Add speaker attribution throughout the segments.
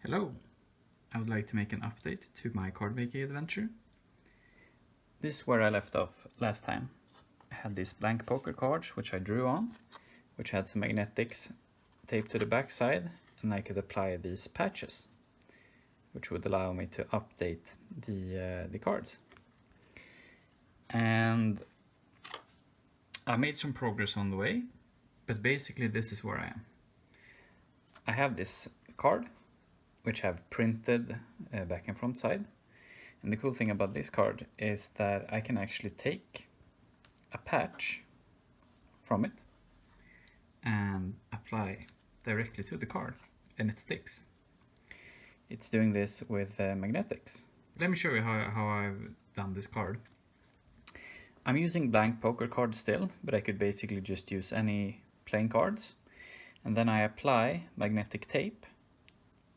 Speaker 1: Hello! I would like to make an update to my card making adventure. This is where I left off last time. I had these blank poker cards which I drew on, which had some magnetics taped to the back side, and I could apply these patches, which would allow me to update the cards. And I made some progress on the way, but basically this is where I am. I have this card which have printed back and front side. And the cool thing about this card is that I can actually take a patch from it and apply directly to the card, and it sticks. It's doing this with magnetics. Let me show you how I've done this card. I'm using blank poker cards still, but I could basically just use any plain cards. And then I apply magnetic tape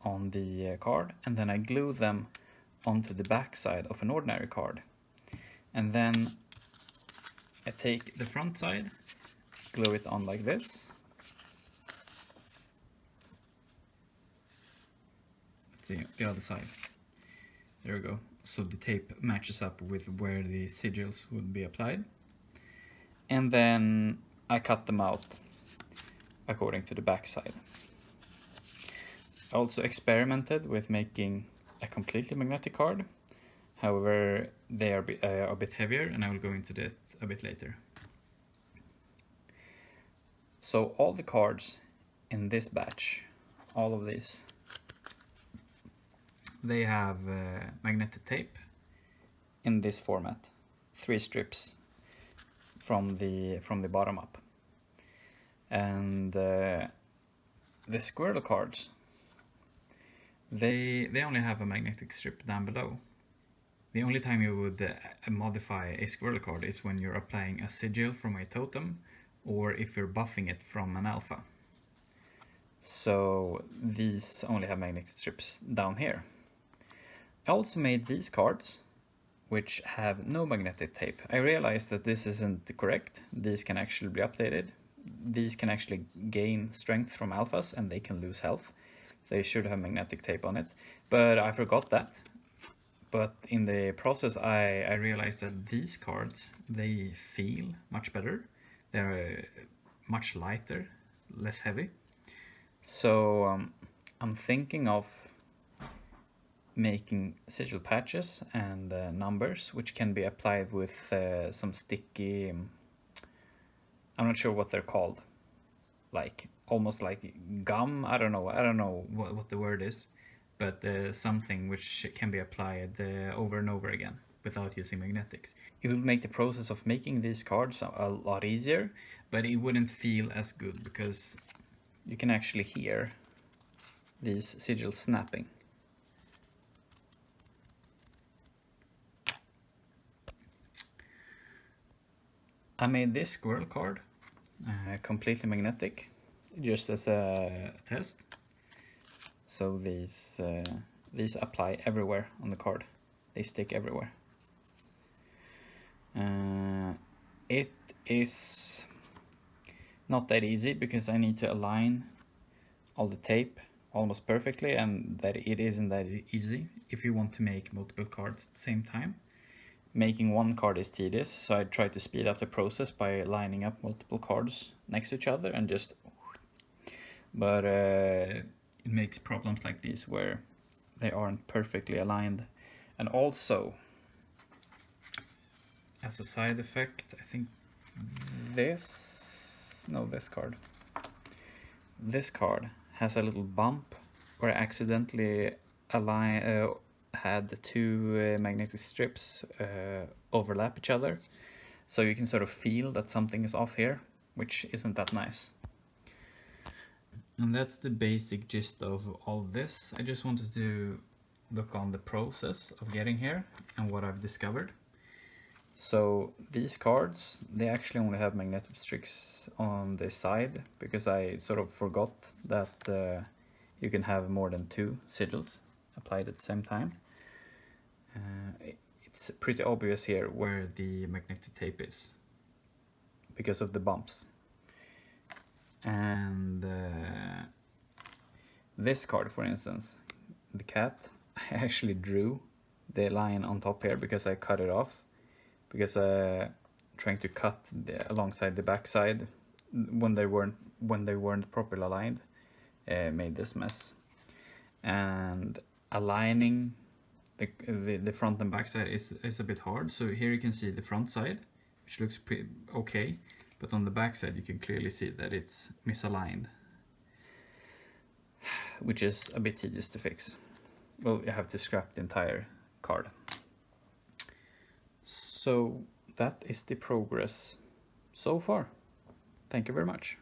Speaker 1: on the card, and then I glue them onto the back side of an ordinary card. And then I take the front side, glue it on like this. Let's see the other side. There we go. So the tape matches up with where the sigils would be applied. And then I cut them out according to the back side. I also experimented with making a completely magnetic card. However, they are a bit heavier, and I will go into that a bit later. So all the cards in this batch, all of these, they have magnetic tape in this format, 3 strips from the bottom up. And the squirrel cards, they only have a magnetic strip down below. The only time you would modify a squirrel card is when you're applying a sigil from a totem, or if you're buffing it from an alpha. So these only have magnetic strips down here. I also made these cards which have no magnetic tape. I realized that this isn't correct. These can actually be updated. These can actually gain strength from alphas, and they can lose health. They should have magnetic tape on it, but I forgot that. But in the process I realized that these cards, they feel much better. They're much lighter, less heavy. So I'm thinking of making sigil patches and numbers which can be applied with some sticky, I'm not sure what they're called, like almost like gum. I don't know what the word is, but something which can be applied over and over again without using magnetics. It would make the process of making these cards a lot easier, but it wouldn't feel as good because you can actually hear these sigils snapping. I made this squirrel card completely magnetic, just as a test. So these apply everywhere on the card. They stick everywhere. It is not that easy because I need to align all the tape almost perfectly, and that it isn't that easy if you want to make multiple cards at the same time. Making one card is tedious, so I try to speed up the process by lining up multiple cards next to each other and just... But it makes problems like these where they aren't perfectly aligned. And also, as a side effect, I think this card has a little bump where I accidentally had 2 magnetic strips overlap each other. So you can sort of feel that something is off here, which isn't that nice. And that's the basic gist of all this. I just wanted to look on the process of getting here and what I've discovered. So these cards, they actually only have magnetic strips on the side because I sort of forgot that you can have more than 2 sigils applied at the same time. It's pretty obvious here where the magnetic tape is because of the bumps. And this card, for instance, the cat, I actually drew the line on top here because I cut it off, because trying to cut alongside the backside when they weren't properly aligned made this mess. And aligning the front and back side is a bit hard. So here you can see the front side, which looks pretty okay, but on the back side you can clearly see that it's misaligned, which is a bit tedious to fix. Well, you have to scrap the entire card. So that is the progress so far. Thank you very much.